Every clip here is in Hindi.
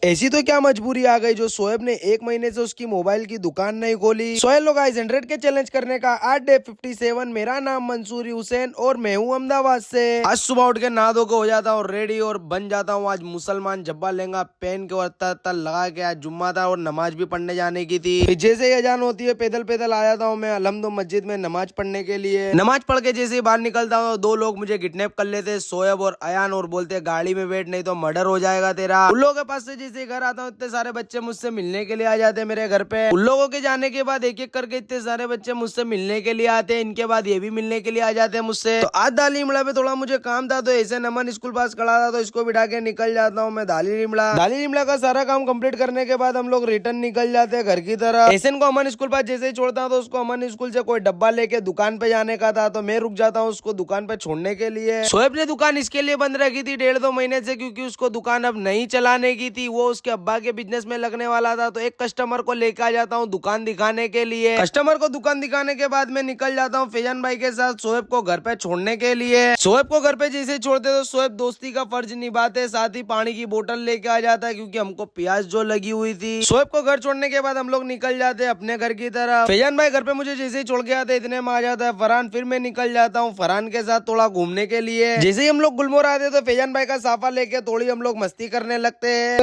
ऐसी तो क्या मजबूरी आ गई जो शोएब ने 1 महीने से उसकी मोबाइल की दुकान नहीं खोली। सो हेलो गाइस, 100 के चैलेंज करने का आज डे 57। मेरा नाम मंसूरी हुसैन और मैं हूँ अहमदाबाद से। आज सुबह उठ के नहा धो के हो जाता हूँ रेडी और बन जाता हूँ आज मुसलमान। जब्बा लहंगा पहन के और अत्तर लगा के आज जुम्मा था और नमाज भी पढ़ने जाने की थी। फिर जैसे ही अजान होती है पैदल पैदल आ जाता हूँ मैं अलहमदो मस्जिद में नमाज पढ़ने के लिए। नमाज पढ़ के जैसे ही बाहर निकलता हूँ दो लोग मुझे किडनैप कर लेते, शोएब और अयान, और बोलते गाड़ी में बैठ नहीं तो मर्डर हो जाएगा तेरा। उन लोगों के पास से जैसे घर आता हूँ इतने सारे बच्चे मुझसे मिलने के लिए आ जाते हैं मेरे घर पे। उन लोगों के जाने के बाद एक एक करके इतने सारे बच्चे मुझसे मिलने के लिए आते हैं। इनके बाद ये भी मिलने के लिए आ जाते हैं मुझसे। तो आज दाली लिमड़ा पे थोड़ा मुझे काम था तो ऐसे नमन स्कूल पास खड़ा था तो इसको बिठा के निकल जाता हूँ मैं दाली लिमड़ा का सारा काम कंप्लीट करने के बाद हम लोग रिटर्न निकल जाते हैं घर की तरफ। ऐसे को अमन स्कूल पास जैसे ही छोड़ता हूँ तो उसको अमन स्कूल से कोई डब्बा लेके दुकान पे जाने का था तो मैं रुक जाता हूँ उसको दुकान पे छोड़ने के लिए। शोएब ने दुकान इसके लिए बंद रखी थी 1.5-2 महीने से क्योंकि उसको दुकान अब नहीं चलाने की थी, वो उसके अब्बा के बिजनेस में लगने वाला था। तो एक कस्टमर को लेकर आ जाता हूँ दुकान दिखाने के लिए। कस्टमर को दुकान दिखाने के बाद मैं निकल जाता हूँ फैजान भाई के साथ शोएब को घर पे छोड़ने के लिए। शोएब को घर पे जैसे छोड़ते तो शोएब दोस्ती का फर्ज निभाते, साथ ही पानी की बोतल लेके आ जाता है क्योंकि हमको प्यास जो लगी हुई थी। शोएब को घर छोड़ने के बाद हम लोग निकल जाते हैं अपने घर की तरफ। फैजान भाई घर पे मुझे जैसे ही छोड़ के आते इतने में आ जाता है फरहान। फिर मैं निकल जाता हूँ फरहान के साथ थोड़ा घूमने के लिए। जैसे ही हम लोग गुलमोहर आते तो फैजान भाई का साफा लेके थोड़ी हम लोग मस्ती करने लगते हैं।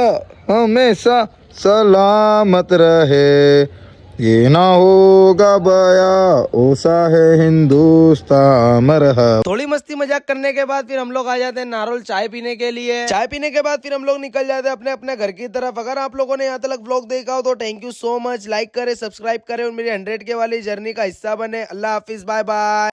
हमेशा सलामत रहे, ये ना होगा बया ओसा है हिंदुस्तान मरहबा। थोड़ी मस्ती मजाक करने के बाद फिर हम लोग आ जाते हैं नारोल चाय पीने के लिए। चाय पीने के बाद फिर हम लोग निकल जाते हैं अपने अपने घर की तरफ। अगर आप लोगों ने यहाँ तक व्लॉग देखा हो तो thank you so much. Like करें, सब्सक्राइब करें और मेरी 100 के वाली जर्नी का हिस्सा बने। अल्लाह हाफिज, बाय बाय।